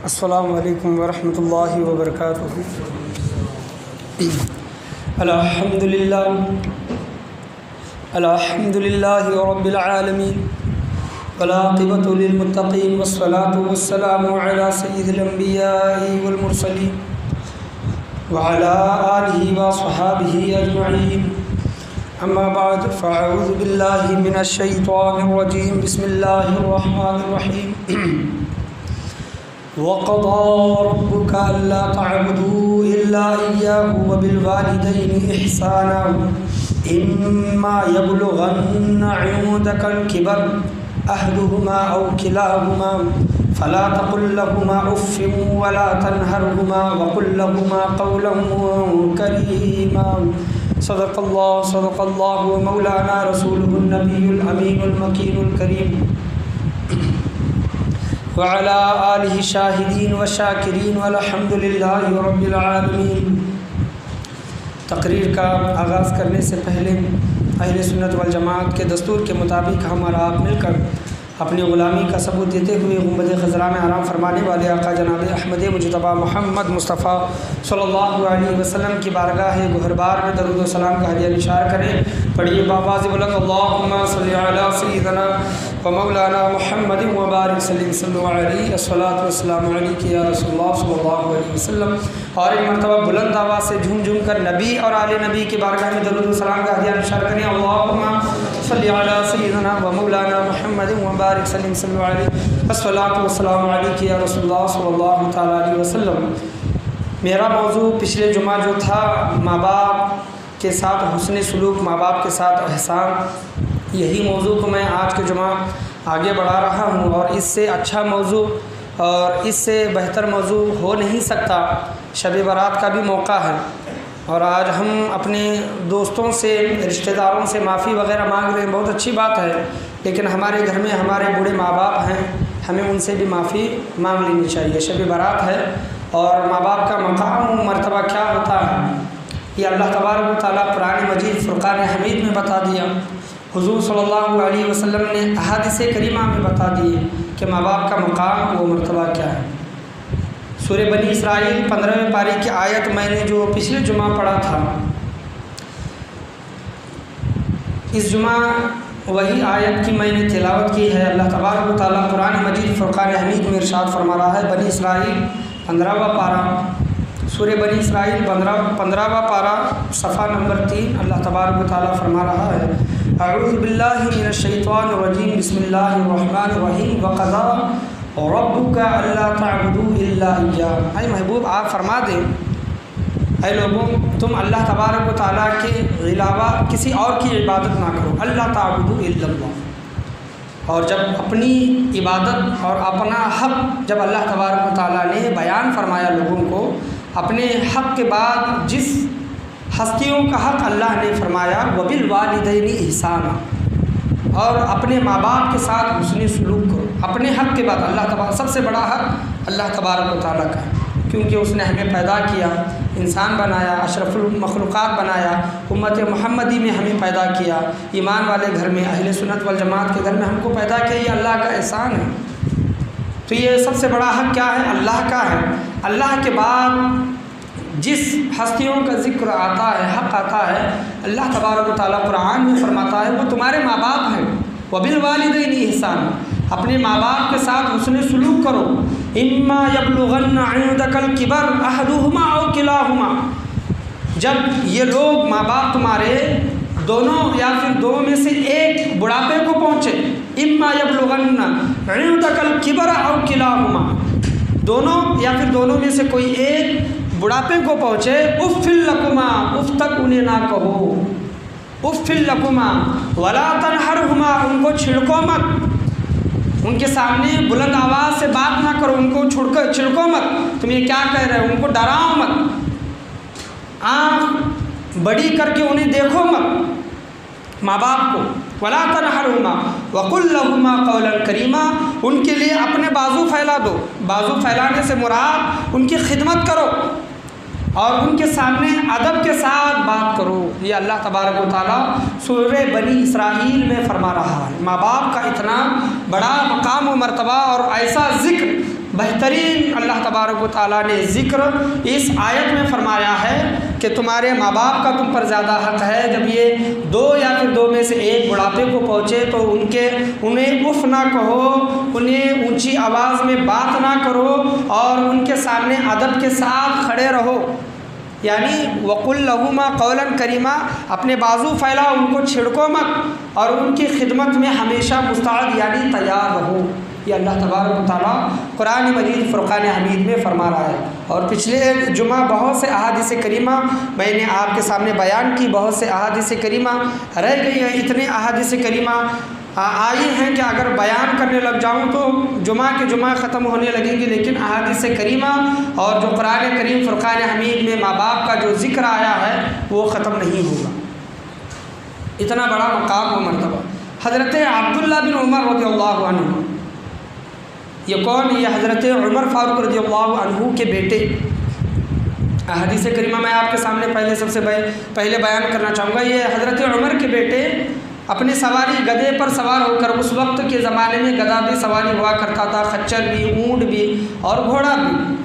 السلام علیکم ورحمۃ اللہ وبرکاتہ۔ الحمدللہ رب العالمین والعاقبۃ للمتقین والصلاة والسلام علی سید الانبیاء والمرسلین وعلی آلہ وصحابہ اجمعین، اما بعد فاعوذ باللہ من الشیطان الرجیم، بسم اللہ الرحمن الرحیم۔ وَقَضَىٰ رَبُّكَ أَلَّا تَعْبُدُوا إِلَّا إِيَّاهُ وَبِالْوَالِدَيْنِ إِحْسَانًا إِمَّا يَبْلُغَنَّ عِندَكَ الْكِبَرَ أَحَدُهُمَا أَوْ كِلَاهُمَا فَلَا تَقُل لَّهُمَا أُفٍّ وَلَا تَنْهَرْهُمَا وَقُل لَّهُمَا قَوْلًا كَرِيمًا۔ صدق اللہ ومولانا رسولہ النبی الامین المکین الکریم، وعلی آلہ شاہدین و شاکرین والحمد للہ رب العالمین۔ تقریر کا آغاز کرنے سے پہلے اہل سنت والجماعت کے دستور کے مطابق ہم اور آپ مل کر اپنی غلامی کا ثبوت دیتے ہوئے گنبد خضراء میں آرام فرمانے والے آقا جناب احمد مجتبیٰ محمد مصطفیٰ صلی اللہ علیہ وسلم کی بارگاہ گہربار میں درود و سلام کا ہدیہ نثار کریں۔ پڑھیے بآواز بلند اللہم صلی علی سیدنا و مولانا محمد وبارک صلی علیہ الصلاۃ والسلام علیک یا رسول اللہ صلی اللہ علیہ وسلم۔ اور ایک مرتبہ بلند آواز سے جھوم جھوم کر نبی اور آل نبی کی بارگاہ میں درود و سلام کا ہدیہ نثار کریں۔ اللہم صلی علی سیدنا و مولانا محمد وبارک صلی علیہ الصلاۃ والسلام علیک یا رسول اللہ صلی اللہ تعالیٰ علیہ وسلم۔ میرا موضوع پچھلے جمعہ جو تھا ماں باپ کے ساتھ حسن سلوک، ماں باپ کے ساتھ احسان، یہی موضوع کو میں آج کے جمعہ آگے بڑھا رہا ہوں، اور اس سے اچھا موضوع اور اس سے بہتر موضوع ہو نہیں سکتا۔ شب برات کا بھی موقع ہے، اور آج ہم اپنے دوستوں سے، رشتہ داروں سے معافی وغیرہ مانگ رہے ہیں، بہت اچھی بات ہے، لیکن ہمارے گھر میں ہمارے بوڑھے ماں باپ ہیں، ہمیں ان سے بھی معافی مانگ لینی چاہیے۔ شب برات ہے، اور ماں باپ کا مقام و مرتبہ کیا ہوتا ہے یہ اللہ تبارک و تعالیٰ قرآن مجید فرقان حمید میں بتا دیا، حضور صلی اللہ علیہ وسلم نے احادیث کریمہ میں بتا دیے کہ ماں باپ کا مقام و مرتبہ کیا ہے۔ سورہ بنی اسرائیل 15ویں پاری کی آیت میں نے جو پچھلے جمعہ پڑھا تھا، اس جمعہ وہی آیت کی میں نے تلاوت کی ہے۔ اللہ تبارک و تعالیٰ قرآن مجید فرقان حمید میں ارشاد فرما رہا ہے، بنی اسرائیل 15واں پارہ، سورہ بنی اسرائیل 15واں پارہ صفحہ نمبر 3، اللہ تبارک و تعالیٰ فرما رہا ہے، اعوذ باللہ من الشیطان الرجیم، بسم اللہ الرحمن الرحیم، وقضیٰ ربک الا تعبدوا الا ایاہ۔ اے محبوب آپ فرما دیں، اے لوگوں تم اللہ تبارک و تعالیٰ کے علاوہ کسی اور کی عبادت نہ کرو، اللہ تعبدوا الا اللہ۔ اور جب اپنی عبادت اور اپنا حق جب اللہ تبارک و تعالیٰ نے بیان فرمایا لوگوں کو، اپنے حق کے بعد جس ہستیوں کا حق اللہ نے فرمایا، وبالوالدین احسانا، اور اپنے ماں باپ کے ساتھ حسن سلوک کرو۔ اپنے حق کے بعد اللہ تبارک، سب سے بڑا حق اللہ تبارک و تعالیٰ کا ہے، کیونکہ اس نے ہمیں پیدا کیا، انسان بنایا، اشرف المخلوقات بنایا، امت محمدی میں ہمیں پیدا کیا، ایمان والے گھر میں، اہل سنت والجماعت کے گھر میں ہم کو پیدا کیا، یہ اللہ کا احسان ہے۔ تو یہ سب سے بڑا حق کیا ہے؟ اللہ کا ہے۔ اللہ کے بعد جس ہستیوں کا ذکر آتا ہے، حق آتا ہے، اللہ تبارک و تعالیٰ قرآن میں فرماتا ہے وہ تمہارے ماں باپ ہیں۔ وبالوالدین احسانا، اپنے ماں باپ کے ساتھ حسن سلوک کرو۔ اما یبلغن عندک الکبر احدہما او کلاہما، جب یہ لوگ ماں باپ تمہارے دونوں یا پھر دو میں سے ایک بڑھاپے کو پہنچے، اما یبلغن عندک الکبر او کلاہما، دونوں یا پھر دونوں میں سے کوئی ایک بڑھاپے کو پہنچے، اف لکما، اف تک انہیں نہ کہو، اف لکما ولا تنہرہما، ان کو چھڑکو مت، ان کے سامنے بلند آواز سے بات نہ کرو، ان کو چھڑکو مت، تم یہ کیا کہہ رہے ہو، ان کو ڈراؤ مت، آنکھ بڑی کر کے انہیں دیکھو مت ماں باپ کو، ولا تنہرہما وقل لہما قولا کریما، ان کے لیے اپنے بازو پھیلا دو، بازو پھیلانے سے مراد ان کی خدمت کرو، اور ان کے سامنے ادب کے ساتھ بات کرو۔ یہ اللہ تبارک و تعالیٰ سورہ بنی اسرائیل میں فرما رہا ہے۔ ماں باپ کا اتنا بڑا مقام و مرتبہ اور ایسا ذکر بہترین اللہ تبارک و تعالیٰ نے ذکر اس آیت میں فرمایا ہے کہ تمہارے ماں باپ کا تم پر زیادہ حق ہے۔ جب یہ دو یا پھر دو میں سے ایک بڑھاپے کو پہنچے تو انہیں اف نہ کہو، انہیں اونچی آواز میں بات نہ کرو اور ان کے سامنے ادب کے ساتھ کھڑے رہو، یعنی وَقُلْ لَهُمَا قَوْلًا كَرِيمًا، اپنے بازو پھیلاؤ، ان کو چھڑکو مت اور ان کی خدمت میں ہمیشہ مستعد یعنی تیار رہو۔ یہ اللہ تبارک و تعالیٰ قرآن مجید فرقان حمید میں فرما رہا ہے۔ اور پچھلے جمعہ بہت سے احادیث کریمہ میں نے آپ کے سامنے بیان کی، بہت سے احادیث کریمہ رہ گئی ہیں، اتنے احادیث کریمہ آئی ہیں کہ اگر بیان کرنے لگ جاؤں تو جمعہ کے جمعہ ختم ہونے لگیں گی، لیکن احادیث کریمہ اور جو قرآن کریم فرقان حمید میں ماں باپ کا جو ذکر آیا ہے وہ ختم نہیں ہوگا۔ اتنا بڑا مقام و مرتبہ۔ حضرت عبداللہ بن عمر رضی اللہ عنہ، یہ کون؟ یہ حضرت عمر فاروق رضی اللہ عنہ کے بیٹے۔ احادیث کریمہ میں آپ کے سامنے سب سے پہلے بیان کرنا چاہوں گا۔ یہ حضرت عمر کے بیٹے اپنے سواری گدھے پر سوار ہو کر، اس وقت کے زمانے میں گدھا بھی سواری ہوا کرتا تھا، خچر بھی، اونٹ بھی اور گھوڑا بھی۔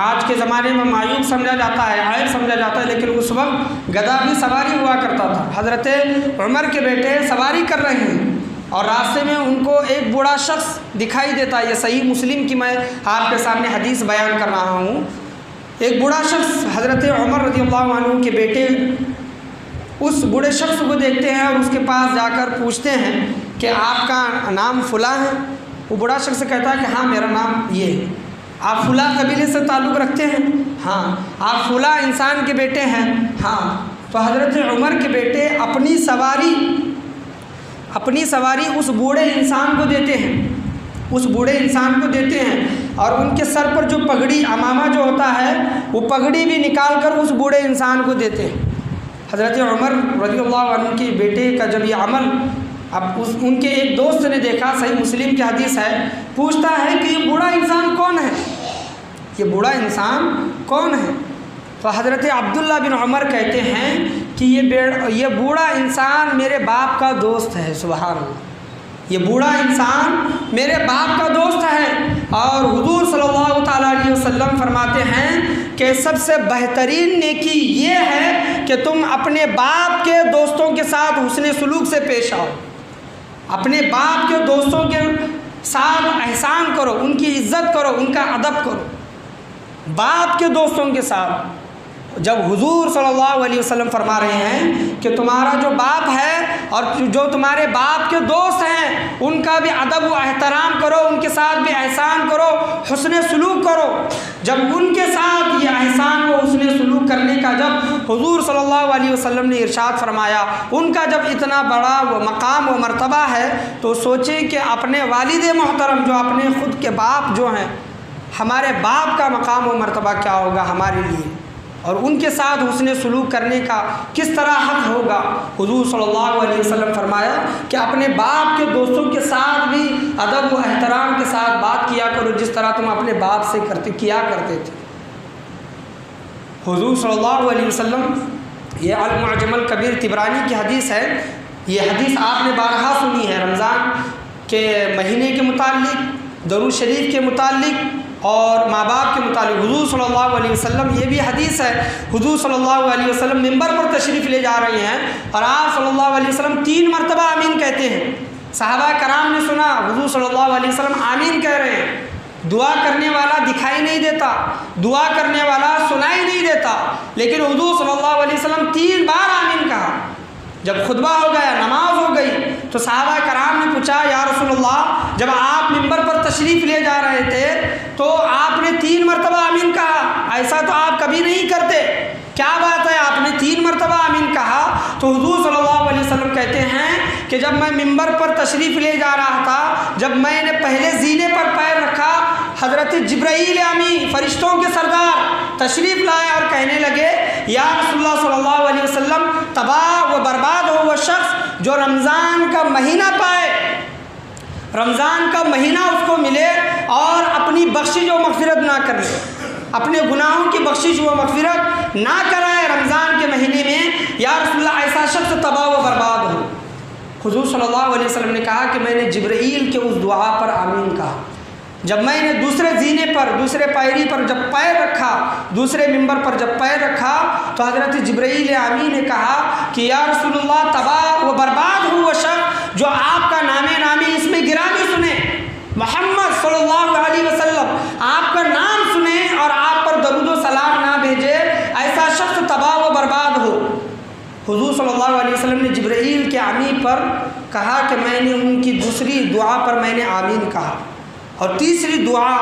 آج کے زمانے میں معیوب سمجھا جاتا ہے، عائب سمجھا جاتا ہے، لیکن اس وقت گدھا بھی سواری ہوا کرتا تھا۔ حضرت عمر کے بیٹے سواری کر رہے ہیں اور راستے میں ان کو ایک بوڑھا شخص دکھائی دیتا ہے۔ یہ صحیح مسلم کی میں آپ کے سامنے حدیث بیان کر رہا ہوں۔ ایک بوڑھا شخص حضرت عمر رضی اللہ عنہ کے بیٹے اس بوڑھے شخص کو دیکھتے ہیں اور اس کے پاس جا کر پوچھتے ہیں کہ آپ کا نام فلاں ہے؟ وہ بوڑھا شخص کہتا ہے کہ ہاں میرا نام یہ ہے۔ آپ فلاں قبیلے سے تعلق رکھتے ہیں؟ ہاں۔ آپ فلاں انسان کے بیٹے ہیں؟ ہاں۔ تو حضرت عمر کے بیٹے اپنی سواری اس بوڑھے انسان کو دیتے ہیں، اس بوڑھے انسان کو دیتے ہیں اور ان کے سر پر جو پگڑی عمامہ جو ہوتا ہے وہ پگڑی بھی نکال کر اس بوڑھے انسان کو دیتے ہیں۔ حضرت عمر رضی اللہ عنہ کے بیٹے کا جب یہ عمل ان کے ایک دوست نے دیکھا، صحیح مسلم کی حدیث ہے، پوچھتا ہے کہ یہ بوڑھا انسان کون ہے؟ یہ بوڑھا انسان کون ہے؟ تو حضرت عبداللہ بن عمر کہتے ہیں کہ یہ بوڑھا انسان میرے باپ کا دوست ہے۔ سبحان اللہ، یہ بوڑھا انسان میرے باپ کا دوست ہے۔ اور حضور صلی اللہ تعالیٰ علیہ وسلم فرماتے ہیں کہ سب سے بہترین نیکی یہ ہے کہ تم اپنے باپ کے دوستوں کے ساتھ حسن سلوک سے پیش آؤ، اپنے باپ کے دوستوں کے ساتھ احسان کرو، ان کی عزت کرو، ان کا ادب کرو۔ باپ کے دوستوں کے ساتھ جب حضور صلی اللہ علیہ وسلم فرما رہے ہیں کہ تمہارا جو باپ ہے اور جو تمہارے باپ کے دوست ہیں ان کا بھی ادب و احترام کرو، ان کے ساتھ بھی احسان کرو، حسن سلوک کرو۔ جب ان کے ساتھ یہ احسان و حسن سلوک کرنے کا جب حضور صلی اللہ علیہ وسلم نے ارشاد فرمایا، ان کا جب اتنا بڑا وہ مقام و مرتبہ ہے تو سوچیں کہ اپنے والد محترم جو اپنے خود کے باپ جو ہیں، ہمارے باپ کا مقام و مرتبہ کیا ہوگا ہمارے لیے، اور ان کے ساتھ حسن سلوک کرنے کا کس طرح حق ہوگا۔ حضور صلی اللہ علیہ وسلم فرمایا کہ اپنے باپ کے دوستوں کے ساتھ بھی ادب و احترام کے ساتھ بات کیا کرو جس طرح تم اپنے باپ سے کیا کرتے تھے۔ حضور صلی اللہ علیہ وسلم، یہ المعجم الکبیر طبرانی کی حدیث ہے، یہ حدیث آپ نے بارہا سنی ہے، رمضان کے مہینے کے متعلق، درود شریف کے متعلق اور ماں باپ کے متعلق۔ حضور صلی اللہ علیہ وسلم، یہ بھی حدیث ہے، حضور صلی اللہ علیہ وسلم ممبر پر تشریف لے جا رہے ہیں اور آپ صلی اللہ علیہ وسلم 3 مرتبہ آمین کہتے ہیں۔ صحابہ کرام نے سنا حضور صلی اللہ علیہ وسلم آمین کہہ رہے ہیں، دعا کرنے والا دکھائی نہیں دیتا، دعا کرنے والا سنائی نہیں دیتا، لیکن حضور صلی اللہ علیہ وسلم 3 بار آمین کہا۔ جب خطبہ ہو گیا، نماز ہو گئی، تو صحابہ کرام نے پوچھا یا رسول اللہ، جب آپ ممبر پر تشریف لے جا رہے تھے تو آپ نے 3 مرتبہ آمین کہا، ایسا تو آپ کبھی نہیں کرتے، کیا بات ہے آپ نے 3 مرتبہ آمین کہا؟ تو حضور صلی اللہ علیہ وسلم کہتے ہیں کہ جب میں ممبر پر تشریف لے جا رہا تھا، جب میں نے پہلے زینے پر پیر رکھا، حضرت جبرائیل امی فرشتوں کے سردار تشریف لائے اور کہنے لگے یا رسول اللہ صلی اللہ علیہ وسلم، تباہ و برباد ہو وہ شخص جو رمضان کا مہینہ پائے، رمضان کا مہینہ اس کو ملے اور اپنی بخشش و مغفرت نہ کرے، اپنے گناہوں کی بخشش و مغفرت نہ کرائے رمضان کے مہینے میں، یا رسول اللہ ایسا شخص تباہ و برباد ہو۔ حضور صلی اللہ علیہ وسلم نے کہا کہ میں نے جبرائیل کے اس دعا پر آمین کہا، جب میں نے دوسرے زینے پر، دوسرے پائری پر جب پیر رکھا، دوسرے ممبر پر جب پیر رکھا، تو حضرت جبرائیل امین نے کہا کہ یا رسول اللہ، تباہ و برباد ہو وہ شخص جو آپ کا نامی اس میں گرامی سنے، محمد صلی اللہ علیہ وسلم آپ کا نام سنے اور آپ پر درود و سلام نہ بھیجے، ایسا شخص تباہ و برباد ہو۔ حضور صلی اللہ علیہ وسلم نے جبرائیل کے آمین پر کہا کہ میں نے ان کی دوسری دعا پر میں نے آمین کہا، اور تیسری دعا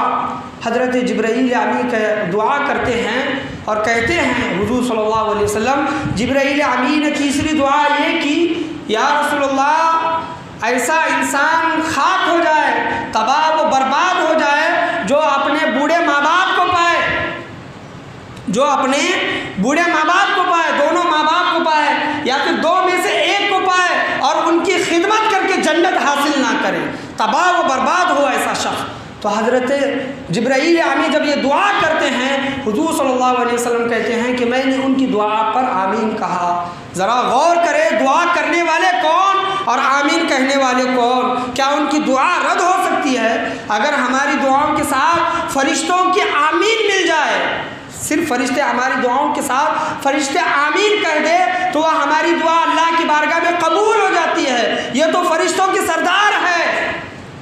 حضرت جبرائیل امین کا دعا کرتے ہیں اور کہتے ہیں حضور صلی اللہ علیہ وسلم، جبرائیل امین نے تیسری دعا یہ کی، یا رسول اللہ، ایسا انسان خاک ہو جائے، تباہ و برباد ہو جائے جو اپنے بوڑھے ماں باپ کو پائے، جو اپنے بوڑھے ماں باپ کو پائے، دونوں ماں باپ کو پائے یا پھر دو میں سے ایک کو پائے اور ان کی خدمت کر کے جنت حاصل نہ کرے، تباہ و برباد ہو ایسا شخص۔ تو حضرت جبرائیل امین جب یہ دعا کرتے ہیں، حضور صلی اللہ علیہ وسلم کہتے ہیں کہ میں نے ان کی دعا پر آمین کہا۔ ذرا غور کرے، دعا کرنے والے کون اور آمین کہنے والے کون؟ کیا ان کی دعا رد ہو سکتی ہے؟ اگر ہماری دعاؤں کے ساتھ فرشتوں کی آمین مل جائے، صرف فرشتے ہماری دعاؤں کے ساتھ فرشتے آمین کہہ دے تو وہ ہماری دعا اللہ کی بارگاہ میں قبول ہو جاتی ہے۔ یہ تو فرشتوں کے سردار ہے،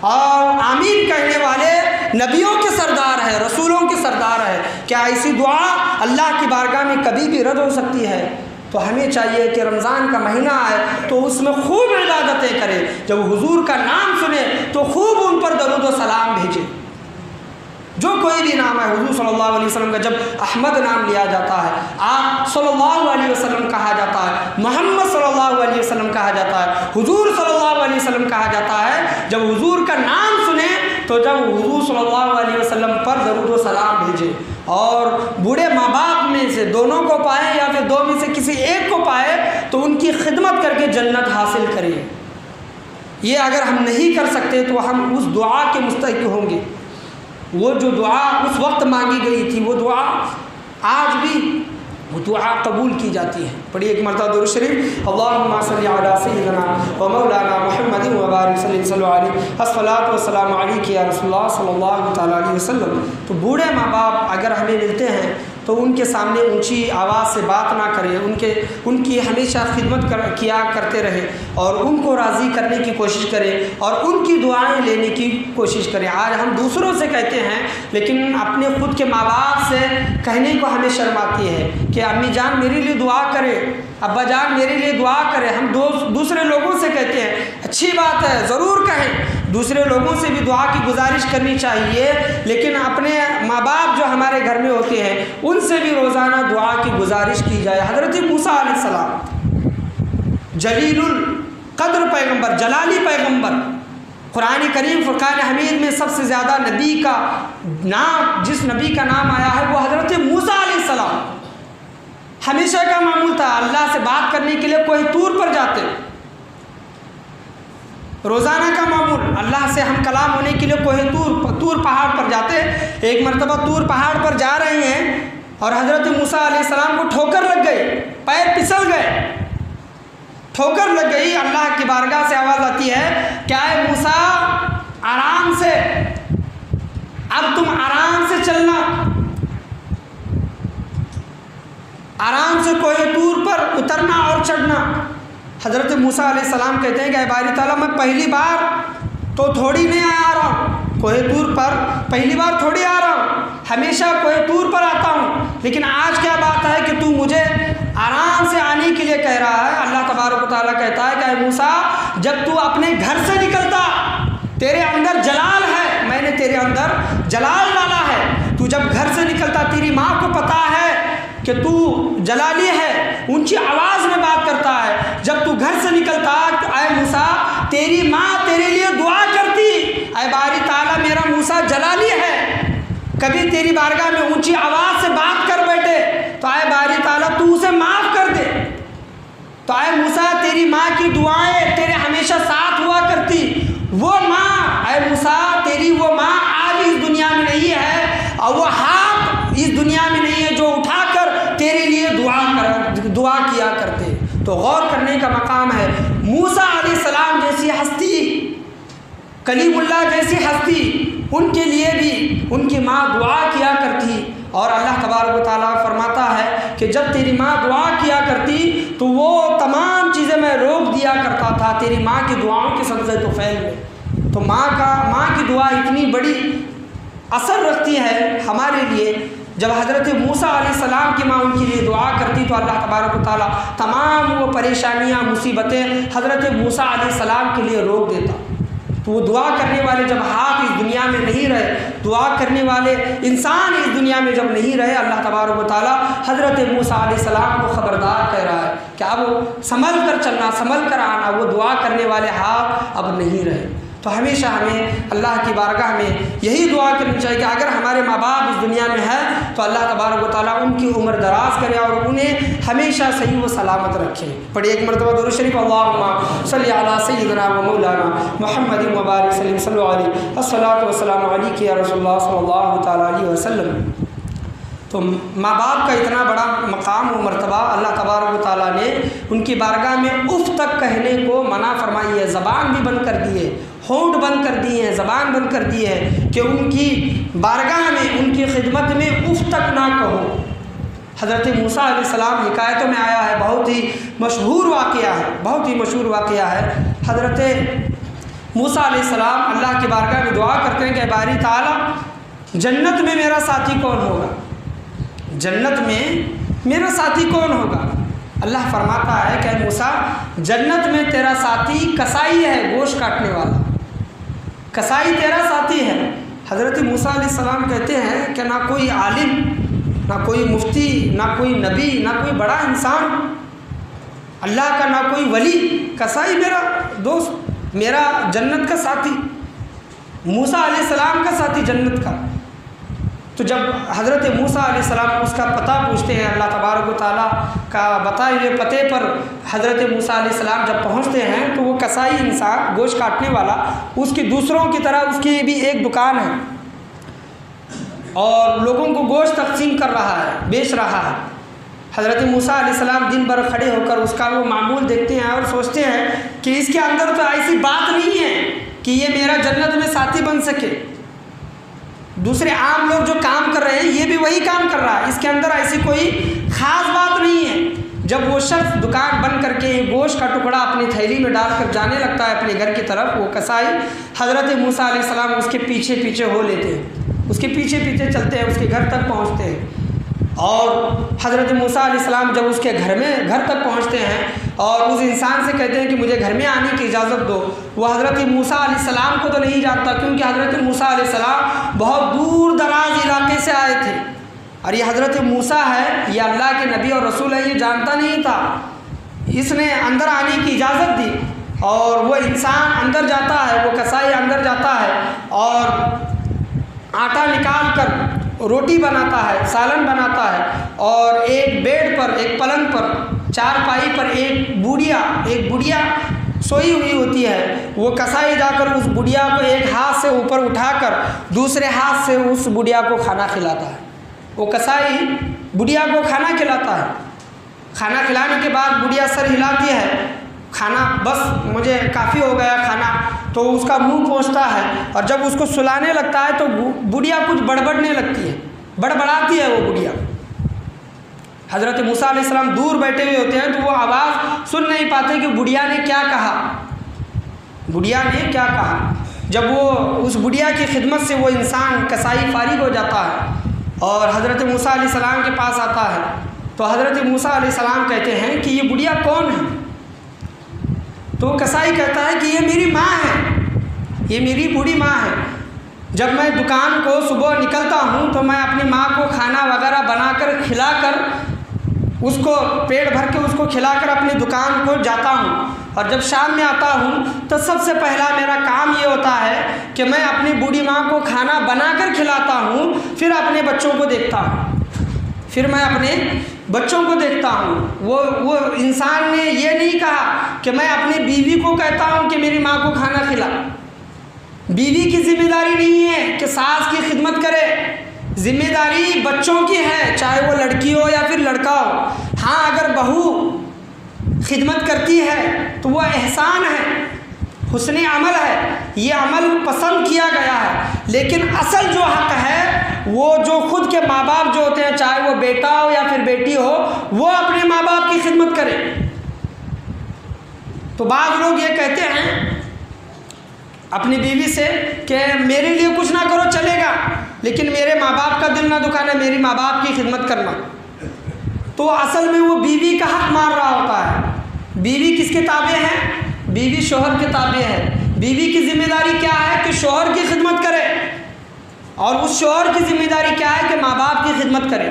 اور آمین کہنے والے نبیوں کے سردار ہے، رسولوں کے سردار ہے۔ کیا ایسی دعا اللہ کی بارگاہ میں کبھی بھی رد ہو سکتی ہے؟ تو ہمیں چاہیے کہ رمضان کا مہینہ آئے تو اس میں خوب عبادتیں کرے، جب حضور کا نام سنے تو خوب ان پر درود و سلام بھیجے۔ جو کوئی بھی نام ہے، حضور صلی اللہ علیہ وسلم کا جب احمد نام لیا جاتا ہے، آپ صلی اللہ علیہ وسلم کہا جاتا ہے، محمد صلی اللہ علیہ وسلم کہا جاتا ہے، حضور صلی اللہ علیہ وسلم کہا جاتا ہے، جب حضور کا نام سنے تو جب حضور صلی اللہ علیہ وسلم پر درود و سلام بھیجے، اور بوڑھے ماں باپ میں سے دونوں کو پائے یا پھر دو میں سے کسی ایک کو پائے تو ان کی خدمت کر کے جنت حاصل کریں۔ یہ اگر ہم نہیں کر سکتے تو ہم اس دعا کے مستحق ہوں گے۔ وہ جو دعا اس وقت مانگی گئی تھی، وہ دعا آج بھی وہ دعا قبول کی جاتی ہے۔ پڑھیے ایک مرتبہ درود شریف، اللہم صلی علی سیدنا و مولانا محمد و بارک صلی علیہ، الصلاۃ والسلام علیک یا رسول اللہ صلی اللہ تعالیٰ علیہ وسلم۔ تو بوڑھے ماں باپ اگر ہمیں ملتے ہیں تو ان کے سامنے اونچی آواز سے بات نہ کرے، ان کی ہمیشہ خدمت کیا کرتے رہے اور ان کو راضی کرنے کی کوشش کرے اور ان کی دعائیں لینے کی کوشش کریں۔ آج ہم دوسروں سے کہتے ہیں لیکن اپنے خود کے ماں باپ سے کہنے کو ہمیں شرم آتی ہے کہ امی جان میرے لیے دعا کرے، ابا جان میرے لیے دعا کرے۔ ہم دوسرے لوگوں سے کہتے ہیں، اچھی بات ہے، ضرور کہیں، دوسرے لوگوں سے بھی دعا کی گزارش کرنی چاہیے، لیکن اپنے ماں باپ جو ہمارے گھر میں ہوتے ہیں ان سے بھی روزانہ دعا کی گزارش کی جائے۔ حضرت موسیٰ علیہ السلام جلیل القدر پیغمبر، جلالی پیغمبر، قرآن کریم فرقان حمید میں سب سے زیادہ نبی کا نام، جس نبی کا نام آیا ہے وہ حضرت موسیٰ علیہ السلام۔ ہمیشہ کا معمول تھا اللہ سے بات کرنے کے لیے کوہ طور پر جاتے، روزانہ کا معمول اللہ سے ہم کلام ہونے کے لیے کوہ طور پہاڑ پر جاتے۔ ایک مرتبہ طور پہاڑ پر جا رہے ہیں اور حضرت موسیٰ علیہ السلام کو ٹھوکر لگ گئی، پیر پھسل گئے، ٹھوکر لگ گئی۔ اللہ کی بارگاہ سے آواز آتی ہے، کیا ہے موسیٰ، آرام سے، اب تم آرام سے چلنا، آرام سے کوہ طور پر اترنا اور چڑھنا۔ حضرت موسیٰ علیہ السلام کہتے ہیں کہ اے باری تعالیٰ، میں پہلی بار تو تھوڑی نہیں آ رہا ہوں کوہ طور پر، پہلی بار تھوڑی آ رہا ہوں، ہمیشہ کوہ طور پر آتا ہوں، لیکن آج کیا بات ہے کہ تو مجھے آرام سے آنے کے لیے کہہ رہا ہے۔ اللہ تبارک و تعالیٰ کہتا ہے کہ اے موسیٰ، جب تو اپنے گھر سے نکلتا تیرے اندر جلال ہے، میں نے تیرے اندر جلال ڈالا ہے، تو جب گھر سے نکلتا تیری ماں کو پتا ہے کہ تو جلالی ہے، اونچی آواز میں بات کرتا ہے، جب تو گھر سے نکلتا اے موسیٰ تیری ماں تیرے لیے دعا کرتی، اے باری تعالیٰ میرا موسیٰ جلالی ہے، کبھی تیری بارگاہ میں اونچی آواز سے بات کر بیٹھے تو اے باری تعالیٰ تو اسے معاف کر دے۔ تو اے موسیٰ تیری ماں کی دعائیں تیرے ہمیشہ ساتھ ہوا کرتی، وہ ماں اے موسیٰ تیری وہ ماں آج اس دنیا میں نہیں ہے اور وہ ہاتھ اس دنیا میں نہیں ہے جو اٹھا کر تیرے لیے دعا کیا کرتے۔ تو غور کرنے کا مقام ہے، موسیٰ علیہ السلام جیسی ہستی، کلیم اللہ جیسی ہستی، ان کے لیے ان کی ماں دعا کیا کرتی، اور اللہ تبارک و تعالیٰ فرماتا ہے کہ جب تیری ماں دعا کیا کرتی تو وہ تمام چیزیں میں روک دیا کرتا تھا تیری ماں کی دعاؤں کے صدقے طفیل میں۔ تو ماں کی دعا اتنی بڑی اثر رکھتی ہے ہمارے لیے۔ جب حضرت موسیٰ علیہ السلام کی ماں ان کے لیے دعا کرتی تو اللہ تبارک و تعالیٰ تمام وہ پریشانیاں مصیبتیں حضرت موسیٰ علیہ السلام کے لیے روک دیتا۔ تو وہ دعا کرنے والے جب ہاتھ اس دنیا میں نہیں رہے، دعا کرنے والے انسان اس دنیا میں جب نہیں رہے، اللہ تبارک و تعالیٰ حضرت موسیٰ علیہ السلام کو خبردار کہہ رہا ہے کہ اب سنبھل کر چلنا، سنبھل کر آنا، وہ دعا کرنے والے ہاتھ اب نہیں رہے۔ تو ہمیشہ ہمیں اللہ کی بارگاہ میں یہی دعا کرنی چاہیے کہ اگر ہمارے ماں باپ اس دنیا میں ہیں تو اللہ تبارک و تعالیٰ ان کی عمر دراز کرے اور انہیں ہمیشہ صحیح و سلامت رکھے۔ پڑھیے ایک مرتبہ درود شریف، اللہم صلی علی سیدنا و مولانا محمد مبارک صلی اللہ علیہ الصلاۃ والسلام علیک یا رسول اللہ صلی اللہ تعالیٰ علیہ وسلم۔ تو ماں باپ کا اتنا بڑا مقام و مرتبہ اللہ تبارک و تعالیٰ نے ان کی بارگاہ میں اف تک کہنے کو منع فرمائی ہے، زبان بھی بند کر دی ہے، ہونٹ بند کر دیے ہیں، زبان بند کر دی ہے کہ ان کی بارگاہ میں، ان کی خدمت میں اف تک نہ کہو۔ حضرت موسیٰ علیہ السلام حکایتوں میں آیا ہے، بہت ہی مشہور واقعہ ہے، بہت ہی مشہور واقعہ ہے۔ حضرت موسیٰ علیہ السلام اللہ کی بارگاہ میں دعا کرتے ہیں کہ باری تعالیٰ جنت میں میرا ساتھی کون ہوگا، جنت میں میرا ساتھی کون ہوگا؟ اللہ فرماتا ہے کہ موسیٰ جنت میں تیرا ساتھی کسائی ہے، گوشت کاٹنے والا، کسائی تیرا ساتھی ہے۔ حضرت موسیٰ علیہ السلام کہتے ہیں کہ نہ کوئی عالم، نہ کوئی مفتی، نہ کوئی نبی، نہ کوئی بڑا انسان اللہ کا، نہ کوئی ولی، کسائی میرا دوست، میرا جنت کا ساتھی، موسیٰ علیہ السلام کا ساتھی جنت کا۔ تو جب حضرت موسیٰ علیہ السلام اس کا پتہ پوچھتے ہیں، اللہ تبارک و تعالیٰ کا بتائے ہوئے پتے پر حضرت موسیٰ علیہ السلام جب پہنچتے ہیں تو وہ کسائی انسان، گوشت کاٹنے والا، اس کی دوسروں کی طرح اس کی بھی ایک دکان ہے اور لوگوں کو گوشت تقسیم کر رہا ہے، بیچ رہا ہے۔ حضرت موسیٰ علیہ السلام دن بھر کھڑے ہو کر اس کا وہ معمول دیکھتے ہیں اور سوچتے ہیں کہ اس کے اندر تو ایسی بات نہیں ہے کہ یہ میرا جنت میں ساتھی بن سکے۔ دوسرے عام لوگ جو کام کر رہے ہیں یہ بھی وہی کام کر رہا ہے، اس کے اندر ایسی کوئی خاص بات نہیں ہے۔ جب وہ شخص دکان بند کر کے گوشت کا ٹکڑا اپنی تھیلی میں ڈال کر جانے لگتا ہے اپنے گھر کی طرف، وہ کسائی حضرت موسیٰ علیہ السلام اس کے پیچھے پیچھے ہو لیتے ہیں، اس کے پیچھے پیچھے چلتے ہیں، اس کے گھر تک پہنچتے ہیں۔ اور حضرت موسیٰ علیہ السلام جب اس کے گھر تک پہنچتے ہیں اور اس انسان سے کہتے ہیں کہ مجھے گھر میں آنے کی اجازت دو، وہ حضرت موسیٰ علیہ السلام کو تو نہیں جانتا، کیونکہ حضرت موسیٰ علیہ السلام بہت دور دراز علاقے سے آئے تھے اور یہ حضرت موسیٰ ہے، یہ اللہ کے نبی اور رسول ہے، یہ جانتا نہیں تھا۔ اس نے اندر آنے کی اجازت دی اور وہ انسان اندر جاتا ہے، وہ کسائی اندر جاتا ہے اور آٹا نکال کر روٹی بناتا ہے، سالن بناتا ہے اور ایک بیڈ پر، ایک پلنگ پر، چارپائی پر ایک بڑھیا سوئی ہوئی ہوتی ہے، وہ کسائی جا کر اس بڑھیا کو ایک ہاتھ سے اوپر اٹھا کر دوسرے ہاتھ سے اس بڑھیا کو کھانا کھلاتا ہے۔ وہ کسائی بڑھیا کو کھانا کھلاتا ہے، کھانا کھلانے کے بعد بڑھیا سر ہلاتی ہے، کھانا بس مجھے کافی ہو گیا کھانا، تو اس کا منہ پہنچتا ہے اور جب اس کو سلانے لگتا ہے تو بڑھیا کچھ بڑبڑنے لگتی ہے، بڑبڑاتی ہے وہ بڑھیا۔ حضرت موسیٰ علیہ السلام دور بیٹھے ہوئے ہوتے ہیں تو وہ آواز سن نہیں پاتے کہ بڑھیا نے کیا کہا، بڑھیا نے کیا کہا۔ جب وہ اس بڑھیا کی خدمت سے وہ انسان کسائی فارغ ہو جاتا ہے اور حضرت موسیٰ علیہ السلام کے پاس آتا ہے تو حضرت موسیٰ علیہ السلام کہتے ہیں کہ یہ بڑھیا کون ہے؟ تو کسائی کہتا ہے کہ یہ میری ماں ہے، یہ میری بوڑھی ماں ہے۔ جب میں دکان کو صبح نکلتا ہوں تو میں اپنی ماں کو کھانا وغیرہ بنا کر کھلا کر اس کو پیٹ بھر کے اس کو کھلا کر اپنی دکان کو جاتا ہوں اور جب شام میں آتا ہوں تو سب سے پہلا میرا کام یہ ہوتا ہے کہ میں اپنی بوڑھی ماں کو کھانا بنا کر کھلاتا ہوں، پھر اپنے بچوں کو دیکھتا ہوں، پھر میں اپنے بچوں کو دیکھتا ہوں۔ وہ انسان نے یہ نہیں کہا کہ میں اپنی بیوی کو کہتا ہوں کہ میری ماں کو کھانا کھلا۔ بیوی کی ذمہ داری نہیں ہے کہ ساس کی خدمت کرے، ذمہ داری بچوں کی ہے، چاہے وہ لڑکی ہو یا پھر لڑکا ہو۔ ہاں اگر بہو خدمت کرتی ہے تو وہ احسان ہے، حسن عمل ہے، یہ عمل پسند کیا گیا ہے، لیکن اصل جو حق ہے وہ جو خود کے ماں باپ جو ہوتے ہیں، چاہے وہ بیٹا ہو یا پھر بیٹی ہو، وہ اپنے ماں باپ کی خدمت کرے۔ تو بعض لوگ یہ کہتے ہیں اپنی بیوی سے کہ میرے لیے کچھ نہ کرو چلے گا، لیکن میرے ماں باپ کا دل نہ دکھانا، میری ماں باپ کی خدمت کرنا۔ تو اصل میں وہ بیوی کا حق مار رہا ہوتا ہے۔ بیوی کس کے تابع ہے؟ بیوی شوہر کے تابع ہے۔ بیوی کی ذمہ داری کیا ہے کہ شوہر کی خدمت کرے، اور اس شوہر کی ذمہ داری کیا ہے کہ ماں باپ کی خدمت کرے،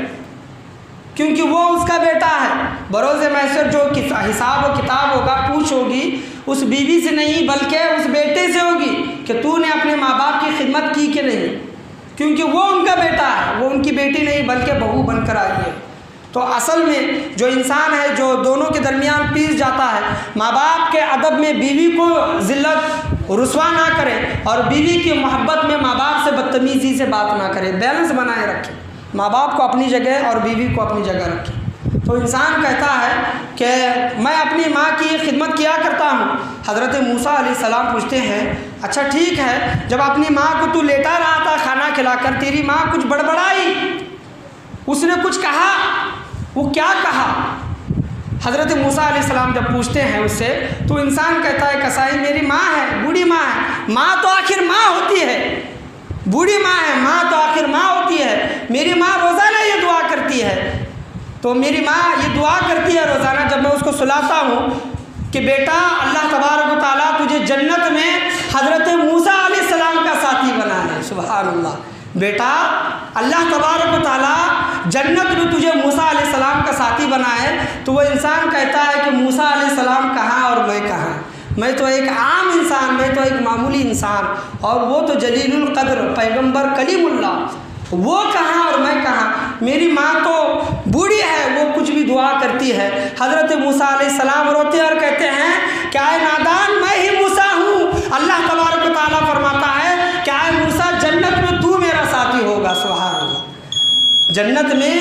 کیونکہ وہ اس کا بیٹا ہے۔ بروز محشر جو حساب و کتاب ہوگا، پوچھ ہوگی اس بیوی سے نہیں بلکہ اس بیٹے سے ہوگی کہ تو نے اپنے ماں باپ کی خدمت کی کہ نہیں، کیونکہ وہ ان کا بیٹا ہے، وہ ان کی بیٹی نہیں بلکہ بہو بن کر آئی ہے۔ تو اصل میں جو انسان ہے جو دونوں کے درمیان پیس جاتا ہے، ماں باپ کے ادب میں بیوی کو ذلت رسوا نہ کرے، اور بیوی کی محبت میں ماں باپ سے بدتمیزی سے بات نہ کرے، بیلنس بنائے رکھے، ماں باپ کو اپنی جگہ اور بیوی کو اپنی جگہ رکھے۔ تو انسان کہتا ہے کہ میں اپنی ماں کی خدمت کیا کرتا ہوں۔ حضرت موسیٰ علیہ السلام پوچھتے ہیں اچھا ٹھیک ہے، جب اپنی ماں کو تو لیٹا رہا تھا کھانا کھلا کر، تیری ماں کچھ بڑبڑائی، اس نے کچھ کہا، وہ کیا کہا؟ حضرت موسیٰ علیہ السلام جب پوچھتے ہیں اس سے تو انسان کہتا ہے کسائی میری ماں ہے، بوڑھی ماں ہے، ماں تو آخر ماں ہوتی ہے، بوڑھی ماں ہے، ماں تو آخر ماں ہوتی ہے، میری ماں روزانہ یہ دعا کرتی ہے، تو میری ماں یہ دعا کرتی ہے روزانہ جب میں اس کو سلاتا ہوں کہ بیٹا اللہ تبارک و تعالیٰ تجھے جنت میں حضرت موسیٰ علیہ السلام کا ساتھی بنا ہے۔ سبحان اللہ، بیٹا اللہ تبارک و تعالیٰ جنت میں تجھے موسیٰ علیہ السلام کا ساتھی بنا ہے۔ تو وہ انسان کہتا ہے کہ موسیٰ علیہ السلام کہاں اور میں کہاں، میں تو ایک عام انسان، میں تو ایک معمولی انسان، اور وہ تو جلیل القدر پیغمبر کلیم اللہ، وہ کہاں اور میں کہاں، میری ماں تو بوڑھی ہے، وہ کچھ بھی دعا کرتی ہے۔ حضرت موسیٰ علیہ السلام روتے اور کہتے ہیں کیا اے نادان میں ہی موسیٰ ہوں؟ اللہ تبارک و تعالیٰ فرماتا ہے کیا اے موسیٰ جنت میں تو میرا ساتھی ہوگا۔ سبحان اللہ، جنت میں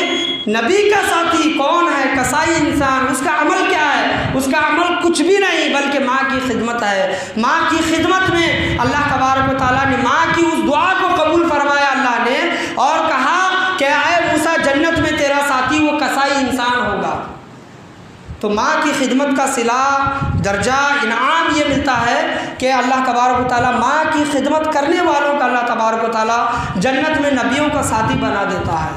نبی کا ساتھی کون ہے؟ کسائی انسان، اس کا عمل کیا ہے؟ اس کا عمل کچھ بھی نہیں بلکہ ماں کی خدمت ہے۔ ماں کی خدمت میں اللہ تبارک و تعالیٰ نے ماں کی اس دعا کو قبول فرمایا اللہ نے، اور کہا کہ اے موسیٰ جنت میں تیرا ساتھی وہ کسائی انسان ہوگا۔ تو ماں کی خدمت کا صلہ درجہ انعام یہ ملتا ہے کہ اللہ تبارک و تعالیٰ ماں کی خدمت کرنے والوں کا اللہ تبارک و تعالیٰ جنت میں نبیوں کا ساتھی بنا دیتا ہے۔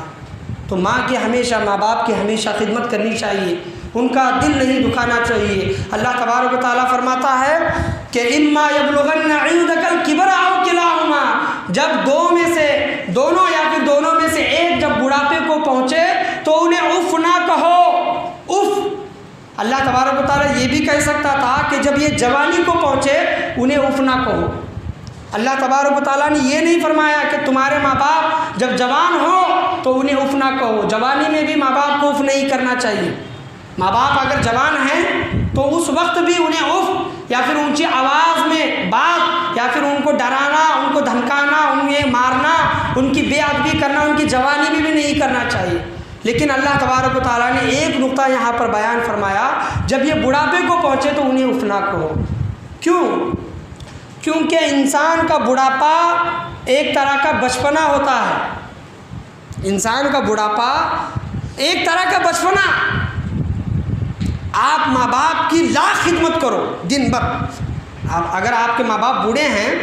تو ماں کی ہمیشہ، ماں باپ کی ہمیشہ خدمت کرنی چاہیے، ان کا دل نہیں دکھانا چاہیے۔ اللہ تبارک و تعالیٰ فرماتا ہے کہ اما یبلغن عندک الکبر او کلاہما، جب دونوں یا پھر دونوں میں سے ایک جب بڑھاپے کو پہنچے تو انہیں اف نہ کہو۔ اف، اللہ تبارک و تعالیٰ یہ بھی کہہ سکتا تھا کہ جب یہ جوانی کو پہنچے انہیں اف نہ کہو۔ اللہ تبارک و تعالیٰ نے یہ نہیں فرمایا کہ تمہارے ماں باپ جب جوان ہو تو انہیں اف نہ کہو۔ جوانی میں بھی ماں باپ کو اف نہیں کرنا چاہیے۔ ماں باپ اگر جوان ہیں تو اس وقت بھی انہیں اف یا پھر اونچی آواز میں بات، یا پھر ان کو ڈرانا، ان کو دھمکانا، انہیں مارنا، ان کی بے ادبی کرنا ان کی جوانی میں بھی نہیں کرنا چاہیے۔ لیکن اللہ تبارک و تعالیٰ نے ایک نقطہ یہاں پر بیان فرمایا، جب یہ بڑھاپے کو پہنچے تو انہیں اف نہ کہو۔ کیوں؟ کیونکہ انسان کا بڑھاپا ایک طرح کا بچپنا ہوتا ہے۔ انسان کا بڑھاپا ایک طرح کا بچپنا، آپ ماں باپ کی لاکھ خدمت کرو دن بھر، اگر آپ کے ماں باپ بوڑھے ہیں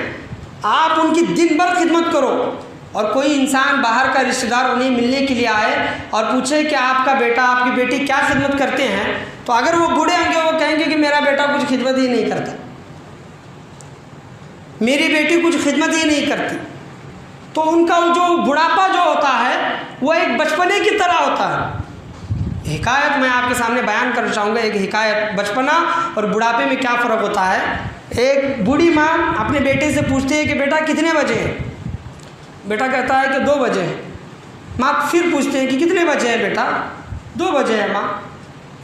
آپ ان کی دن بھر خدمت کرو، اور کوئی انسان باہر کا رشتہ دار انہیں ملنے کے لیے آئے اور پوچھے کہ آپ کا بیٹا آپ کی بیٹی کیا خدمت کرتے ہیں، تو اگر وہ بوڑھے ہوں گے وہ کہیں گے کہ میرا بیٹا کچھ خدمت ہی نہیں کرتا، میری بیٹی کچھ خدمت ہی نہیں کرتی۔ تو ان کا جو بڑھاپا جو ہوتا ہے وہ ایک بچپنے کی طرح ہوتا ہے۔ حکایت میں آپ کے سامنے بیان کرنا چاہوں گا، ایک حکایت، بچپنا اور بڑھاپے میں کیا فرق ہوتا ہے۔ ایک بوڑھی ماں اپنے بیٹے سے پوچھتی ہے کہ بیٹا کتنے بجے ہیں؟ بیٹا کہتا ہے کہ 2 بجے ہیں۔ ماں پھر پوچھتے ہیں کہ کتنے بجے ہیں بیٹا؟ 2 بجے ہیں ماں۔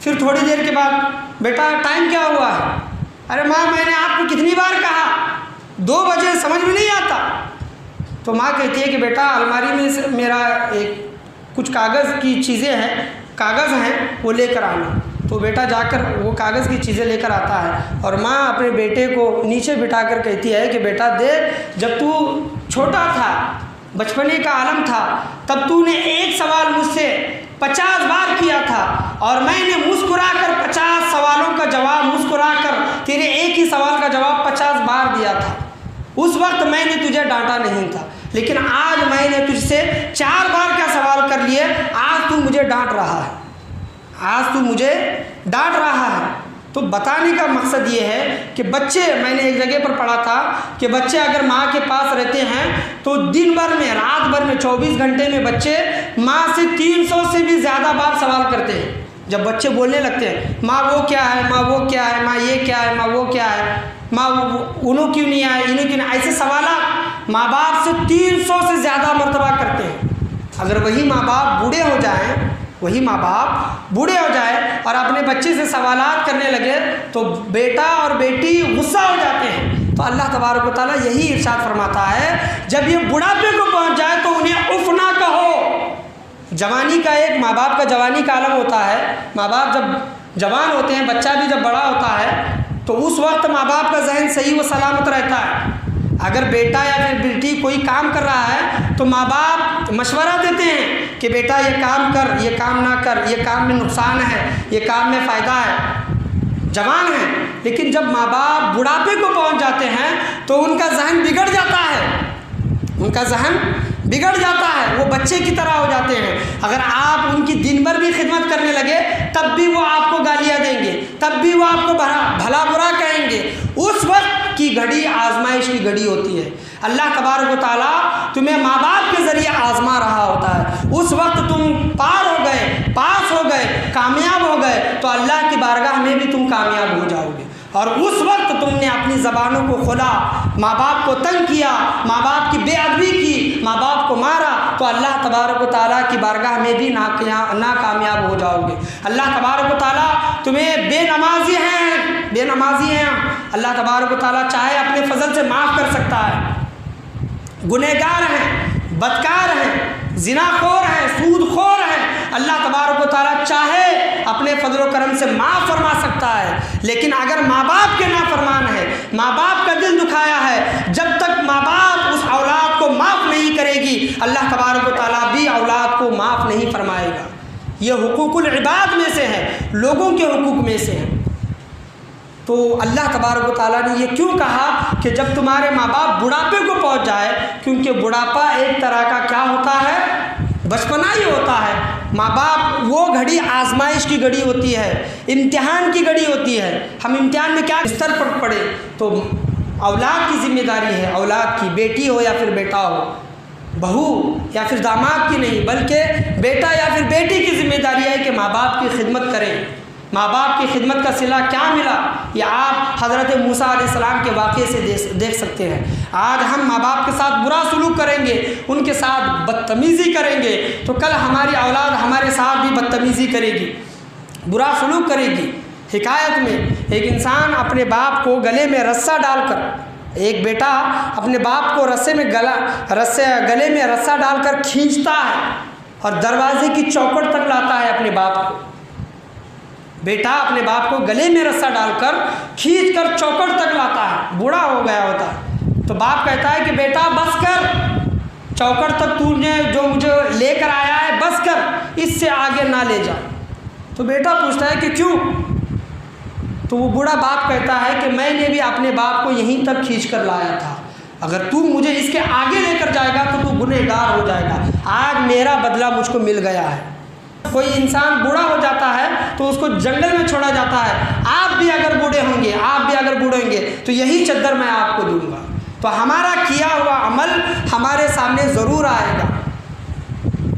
پھر تھوڑی دیر کے بعد بیٹا ٹائم کیا ہوا ہے؟ ارے ماں میں نے آپ کو کتنی بار کہا 2 بجے، سمجھ میں نہیں آتا؟ تو ماں کہتی ہے کہ بیٹا الماری میں سے میرا ایک کچھ کاغذ کی چیزیں ہیں، کاغذ ہیں وہ لے کر آنا۔ تو بیٹا جا کر وہ کاغذ کی چیزیں لے کر آتا ہے اور ماں اپنے بیٹے کو نیچے بٹھا کر کہتی ہے کہ بیٹا دیکھ، جب تو چھوٹا تھا، بچپنے کا عالم تھا، تب تو نے ایک سوال مجھ سے 50 بار کیا تھا اور میں نے مسکرا کر 50 سوالوں کا جواب، مسکرا کر تیرے ایک ہی سوال کا جواب 50 بار دیا تھا۔ اس وقت میں نے تجھے ڈانٹا نہیں تھا، لیکن آج میں نے تجھ سے 4 بار کا سوال کر لیے، آج تو مجھے ڈانٹ رہا ہے، آج تو مجھے ڈانٹ رہا ہے۔ تو بتانے کا مقصد یہ ہے کہ بچے، میں نے ایک جگہ پر پڑھا تھا کہ بچے اگر ماں کے پاس رہتے ہیں تو دن بھر میں، رات بھر میں، 24 گھنٹے میں بچے ماں سے 300 سے بھی زیادہ بار سوال کرتے ہیں۔ جب بچے بولنے لگتے ہیں، ماں وہ کیا ہے، ماں وہ کیا ہے، ماں یہ کیا ہے، ماں وہ کیا ہے، ماں انہوں کیوں نہیں آئے، انہوں کیوں نہیں، ایسے سوالات ماں باپ سے 300 سے زیادہ مرتبہ کرتے ہیں۔ اگر وہی ماں باپ بوڑھے ہو جائیں، وہی ماں باپ بوڑھے ہو جائے اور اپنے بچے سے سوالات کرنے لگے تو بیٹا اور بیٹی غصہ ہو جاتے ہیں۔ تو اللہ تبارک و تعالیٰ یہی ارشاد فرماتا ہے، جب یہ بڑھاپے کو پہنچ جائے تو انہیں اف نہ کہو۔ جوانی کا ایک، ماں باپ کا جوانی کا عالم ہوتا ہے، ماں باپ جب جوان ہوتے ہیں، بچہ بھی جب بڑا ہوتا ہے تو اس وقت ماں باپ کا ذہن صحیح و سلامت رہتا ہے۔ اگر بیٹا یا پھر بیٹی کوئی کام کر رہا ہے تو ماں باپ مشورہ دیتے ہیں کہ بیٹا یہ کام کر، یہ کام نہ کر، یہ کام میں نقصان ہے، یہ کام میں فائدہ ہے۔ جوان ہیں، لیکن جب ماں باپ بڑھاپے کو پہنچ جاتے ہیں تو ان کا ذہن بگڑ جاتا ہے، ان کا ذہن بگڑ جاتا ہے، وہ بچے کی طرح ہو جاتے ہیں۔ اگر آپ ان کی دن بھر بھی خدمت کرنے لگے تب بھی وہ آپ کو گالیاں دیں گے، تب بھی وہ آپ کو بھلا برا کہیں گے۔ اس وقت کی گھڑی آزمائش کی گھڑی ہوتی ہے۔ اللہ تبارک و تعالیٰ تمہیں ماں باپ کے ذریعے آزما رہا ہوتا ہے۔ اس وقت تم پار ہو گئے، پاس ہو گئے، کامیاب ہو گئے تو اللہ کی بارگاہ میں بھی تم کامیاب ہو جاؤ گے۔ اور اس وقت تم نے اپنی زبانوں کو کھولا، ماں باپ کو تنگ کیا، ماں باپ کی بے ادبی کی، ماں باپ کو مارا تو اللہ تبارک و تعالیٰ کی بارگاہ میں بھی ناکامیاب ہو جاؤ گے۔ اللہ تبارک و تعالیٰ تمہیں بے نمازی ہیں، اللہ تبارک و تعالیٰ چاہے اپنے فضل سے معاف کر سکتا ہے۔ گنہگار ہیں، بدکار ہیں، زنا خور ہیں، سود خور ہیں، اللہ تبارک و تعالیٰ چاہے اپنے فضل و کرم سے معاف فرما سکتا ہے۔ لیکن اگر ماں باپ کے نافرمان ہے، ماں باپ کا دل دکھایا ہے، جب تک ماں باپ اس اولاد کو معاف نہیں کرے گی اللہ تبارک و تعالیٰ بھی اولاد کو معاف نہیں فرمائے گا۔ یہ حقوق العباد میں سے ہے، لوگوں کے حقوق میں سے ہے۔ تو اللہ تبارک و تعالیٰ نے یہ کیوں کہا کہ جب تمہارے ماں باپ بڑھاپے کو پہنچ جائے، کیونکہ بڑھاپا ایک طرح کا کیا ہوتا ہے، بچپنا ہی ہوتا ہے۔ ماں باپ وہ گھڑی آزمائش کی گھڑی ہوتی ہے، امتحان کی گھڑی ہوتی ہے۔ ہم امتحان میں کیا بستر پر پڑے تو اولاد کی ذمہ داری ہے، اولاد کی، بیٹی ہو یا پھر بیٹا ہو، بہو یا پھر داماد کی نہیں، بلکہ بیٹا یا پھر بیٹی کی ذمہ داری ہے کہ ماں باپ کی خدمت کریں۔ ماں باپ کی خدمت کا صلہ کیا ملا، یہ آپ حضرت موسیٰ علیہ السلام کے واقعے سے دیکھ سکتے ہیں۔ آج ہم ماں باپ کے ساتھ برا سلوک کریں گے، ان کے ساتھ بدتمیزی کریں گے تو کل ہماری اولاد ہمارے ساتھ بھی بدتمیزی کرے گی، برا سلوک کرے گی۔ حکایت میں ایک انسان اپنے باپ کو گلے میں رسہ ڈال کر، ایک بیٹا اپنے باپ کو گلے میں رسہ ڈال کر کھینچتا ہے اور دروازے کی چوکھٹ تک لاتا ہے اپنے باپ کو۔ بیٹا اپنے باپ کو گلے میں رسہ ڈال کر کھینچ کر چوکھٹ تک لاتا ہے، بوڑھا ہو گیا ہوتا ہے تو باپ کہتا ہے کہ بیٹا بس کر، چوکھٹ تک تو نے جو مجھے لے کر آیا ہے بس کر، اس سے آگے نہ لے جا۔ تو بیٹا پوچھتا ہے کہ کیوں؟ تو وہ بوڑھا باپ کہتا ہے کہ میں نے بھی اپنے باپ کو یہیں تک کھینچ کر لایا تھا، اگر تو مجھے اس کے آگے لے کر جائے گا تو گنہگار ہو جائے گا، آج میرا بدلہ مجھ کو مل گیا ہے۔ کوئی انسان بوڑھا ہو جاتا ہے تو اس کو جنگل میں چھوڑا جاتا ہے، آپ بھی اگر بوڑھے ہوں گے تو یہی چادر میں آپ کو دوں گا۔ تو ہمارا کیا ہوا عمل ہمارے سامنے ضرور آئے گا۔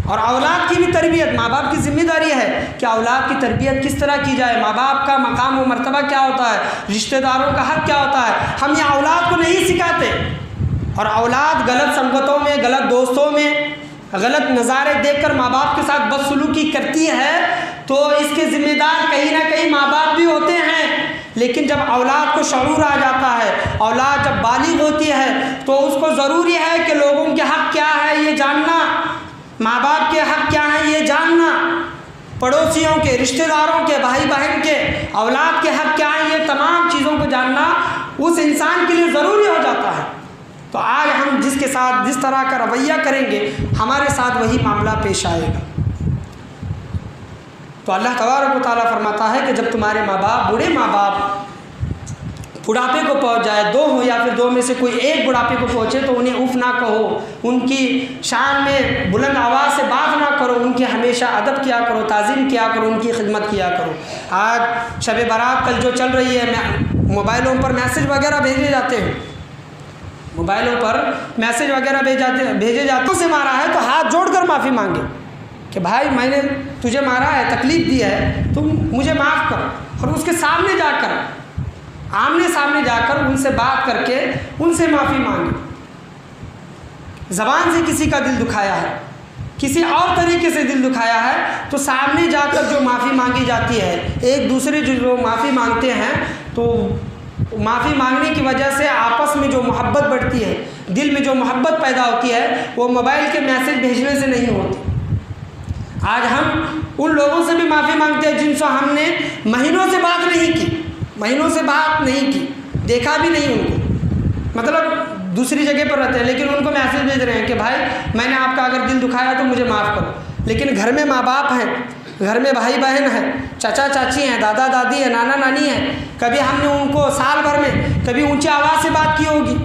اور اولاد کی بھی تربیت، ماں باپ کی ذمہ داری ہے کہ اولاد کی تربیت کس طرح کی جائے، ماں باپ کا مقام و مرتبہ کیا ہوتا ہے، رشتہ داروں کا حق کیا ہوتا ہے، ہم یہ اولاد کو نہیں سکھاتے۔ اور اولاد غلط سنگتوں میں، غلط دوستوں میں، غلط نظارے دیکھ کر ماں باپ کے ساتھ بدسلوکی کرتی ہے تو اس کے ذمہ دار کہیں نہ کہیں ماں باپ بھی ہوتے ہیں۔ لیکن جب اولاد کو شعور آ جاتا ہے، اولاد جب بالغ ہوتی ہے تو اس کو ضروری ہے کہ لوگوں کے حق کیا ہے یہ جاننا، ماں باپ کے حق کیا ہیں یہ جاننا۔ پڑوسیوں کے، رشتہ داروں کے، بھائی بہن کے، اولاد کے حق کیا ہیں، یہ تمام چیزوں کو جاننا اس انسان کے لیے ضروری ہو جاتا ہے۔ تو آج ہم جس کے ساتھ جس طرح کا رویہ کریں گے ہمارے ساتھ وہی معاملہ پیش آئے گا۔ تو اللہ تبارک و تعالیٰ فرماتا ہے کہ جب تمہارے ماں باپ، بوڑھے ماں باپ بڑھاپے کو پہنچ جائے، دو ہو یا پھر دو میں سے کوئی ایک بڑھاپے کو پہنچے، تو انہیں اف نہ کہو، ان کی شان میں بلند آواز سے بات نہ کرو، ان کی ہمیشہ ادب کیا کرو، تعظیم کیا کرو، ان کی خدمت کیا کرو۔ آج شب برات کل جو چل رہی ہے، موبائلوں پر میسج وغیرہ بھیجے جاتے ہیں، موبائلوں پر میسج وغیرہ بھیجے جاتے سے مارا ہے تو ہاتھ جوڑ کر معافی مانگے کہ بھائی میں نے تجھے مارا ہے، تکلیف دی ہے، تم مجھے معاف کر، اور اس کے سامنے جا کر، آمنے سامنے جا کر ان سے بات کر کے ان سے معافی مانگے۔ زبان سے کسی کا دل دکھایا ہے، کسی اور طریقے سے دل دکھایا ہے، تو سامنے جا کر جو معافی مانگی جاتی ہے، ایک دوسرے جو معافی مانگتے ہیں، تو معافی مانگنے کی وجہ سے آپس میں جو محبت بڑھتی ہے، دل میں جو محبت پیدا ہوتی ہے، وہ موبائل کے میسج بھیجنے سے نہیں ہوتی۔ آج ہم ان لوگوں سے بھی معافی مانگتے ہیں جن سے ہم نے مہینوں سے بات نہیں کی، مہینوں سے بات نہیں کی، دیکھا بھی نہیں ان کو، مطلب دوسری جگہ پر رہتے ہیں، لیکن ان کو میسج بھیج رہے ہیں کہ بھائی میں نے آپ کا اگر دل دکھایا تو مجھے معاف کرو۔ لیکن گھر میں ماں باپ ہیں، گھر میں بھائی بہن ہیں، چچا چاچی ہیں، دادا دادی ہیں، نانا نانی ہیں، کبھی ہم نے ان کو سال بھر میں کبھی اونچی آواز سے بات کی ہوگی،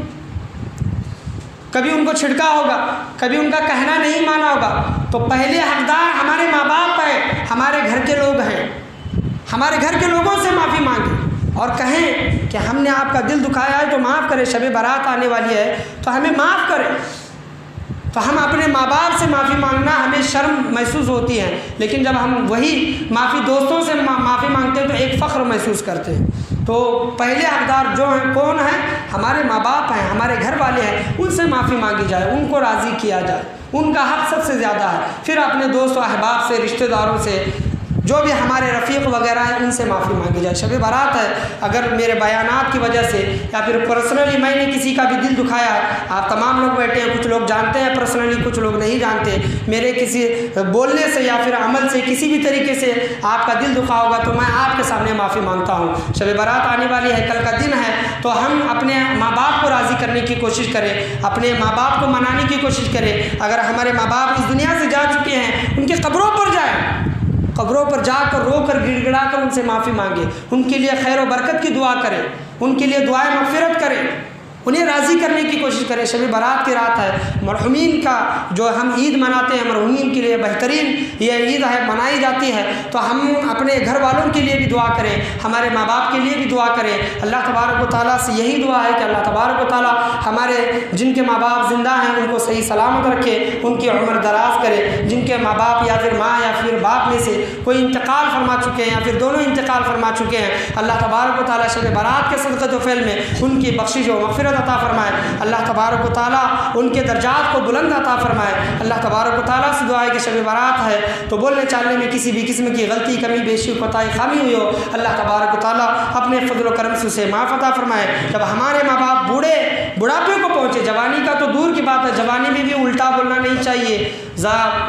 کبھی ان کو چھڑکا ہوگا، کبھی ان کا کہنا نہیں مانا ہوگا، تو پہلے حقدار ہمارے ماں باپ ہیں، ہمارے گھر کے لوگ ہیں۔ ہمارے گھر کے لوگوں سے معافی مانگیں اور کہیں کہ ہم نے آپ کا دل دکھایا ہے تو معاف کریں، شب برات آنے والی ہے تو ہمیں معاف کریں۔ تو ہم اپنے ماں باپ سے معافی مانگنا ہمیں شرم محسوس ہوتی ہے، لیکن جب ہم وہی معافی دوستوں سے معافی مانگتے ہیں تو ایک فخر محسوس کرتے ہیں۔ تو پہلے حقدار جو ہیں کون ہیں؟ ہمارے ماں باپ ہیں، ہمارے گھر والے ہیں، ان سے معافی مانگی جائے، ان کو راضی کیا جائے، ان کا حق سب سے زیادہ ہے۔ پھر اپنے دوست و احباب سے، رشتہ داروں سے، جو بھی ہمارے رفیق وغیرہ ہیں، ان سے معافی مانگی جائے۔ شب برات ہے، اگر میرے بیانات کی وجہ سے یا پھر پرسنلی میں نے کسی کا بھی دل دکھایا ہے، آپ تمام لوگ بیٹھے ہیں، کچھ لوگ جانتے ہیں پرسنلی، کچھ لوگ نہیں جانتے، میرے کسی بولنے سے یا پھر عمل سے کسی بھی طریقے سے آپ کا دل دکھا ہوگا تو میں آپ کے سامنے معافی مانگتا ہوں۔ شب برات آنے والی ہے، کل کا دن ہے، تو ہم اپنے ماں باپ کو راضی کرنے کی کوشش کریں، اپنے ماں باپ کو منانے کی کوشش کریں۔ اگر ہمارے ماں باپ اس دنیا سے جا چکے ہیں، ان کی قبروں پر جائیں، قبروں پر جا کر رو کر گڑ گڑا کر ان سے معافی مانگے، ان کے لیے خیر و برکت کی دعا کریں، ان کے لیے دعائیں مغفرت کریں، انہیں راضی کرنے کی کوشش کریں۔ شب برات کی رات ہے، مرحومین کا جو ہم عید مناتے ہیں، مرحومین کے لیے بہترین یہ عید ہے، منائی جاتی ہے، تو ہم اپنے گھر والوں کے لیے بھی دعا کریں، ہمارے ماں باپ کے لیے بھی دعا کریں۔ اللہ تبارک و تعالیٰ سے یہی دعا ہے کہ اللہ تبارک و تعالیٰ ہمارے جن کے ماں باپ زندہ ہیں ان کو صحیح سلامت رکھے، ان کی عمر دراز کرے، جن کے ماں باپ یا پھر ماں یا پھر باپ میں سے کوئی انتقال فرما چکے ہیں یا پھر دونوں انتقال فرما چکے ہیں، اللہ تبارک و تعالیٰ شب برات کے صدقۃ و فعل میں ان کی بخشش و مغفرت عطا فرمائے، اللہ تبارک و تعالیٰ ان کے درجات کو بلند عطا فرمائے۔ اللہ تبارک و تعالیٰ سے دعا ہے کہ شب برات ہے تو بولنے چالنے میں کسی بھی قسم کی غلطی، کمی، بیشی، کوتاہی، خامی ہوئی ہو، اللہ تبارک و تعالیٰ اپنے فضل و کرم سے اسے معاف عطا فرمائے۔ جب ہمارے ماں باپ بڑھاپے کو پہنچے، جوانی کا تو دور کی بات ہے، جوانی میں بھی الٹا بولنا نہیں چاہیے،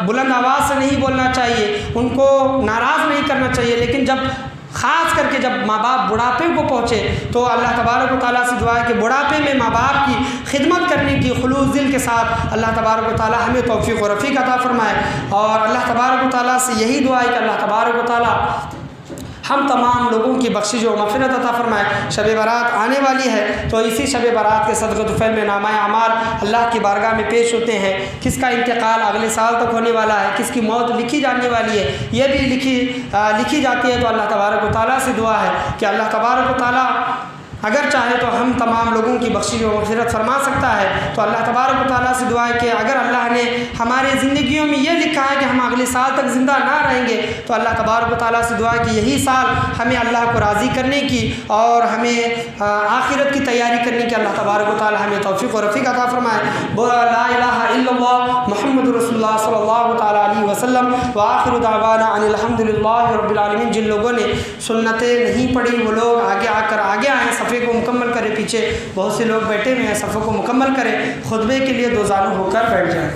بلند آواز سے نہیں بولنا چاہیے، ان کو ناراض نہیں کرنا چاہیے، لیکن جب خاص کر کے جب ماں باپ بڑھاپے کو پہنچے تو اللہ تبارک و تعالیٰ سے دعا ہے کہ بڑھاپے میں ماں باپ کی خدمت کرنے کی خلوص دل کے ساتھ اللہ تبارک و تعالیٰ ہمیں توفیق و رفیق عطا فرمائے۔ اور اللہ تبارک و تعالیٰ سے یہی دعا ہے کہ اللہ تبارک و تعالیٰ ہم تمام لوگوں کی بخشش و مغفرت عطا فرمائے۔ شب برات آنے والی ہے تو اسی شب برات کے صدقۃ و فعل میں نامہ اعمال اللہ کی بارگاہ میں پیش ہوتے ہیں، کس کا انتقال اگلے سال تک ہونے والا ہے، کس کی موت لکھی جانے والی ہے، یہ بھی لکھی جاتی ہے۔ تو اللہ تبارک و تعالیٰ سے دعا ہے کہ اللہ تبارک و تعالیٰ اگر چاہے تو ہم تمام لوگوں کی بخشش و مغفرت فرما سکتا ہے۔ تو اللہ تبارک و تعالیٰ سے دعا ہے کہ اگر اللہ نے ہمارے زندگیوں میں یہ لکھا ہے کہ ہم اگلے سال تک زندہ نہ رہیں گے تو اللہ تبارک و تعالیٰ سے دعا ہے کہ یہی سال ہمیں اللہ کو راضی کرنے کی اور ہمیں آخرت کی تیاری کرنے کی اللہ تبارک و تعالیٰ ہمیں توفیق و رفیق عطا فرمائے۔ لا الہ الا اللہ محمد رسول اللہ صلی اللہ تعالیٰ علیہ وسلم، وآخر دعوانا ان الحمد للہ رب العالمین۔ جن لوگوں نے سنتیں نہیں پڑھی وہ لوگ آگے آئیں، صفحے کو مکمل کریں، پیچھے بہت سے لوگ بیٹھے ہوئے ہیں، صفحوں کو مکمل کریں، خطبے کے لیے دو زانو ہو کر بیٹھ جائیں۔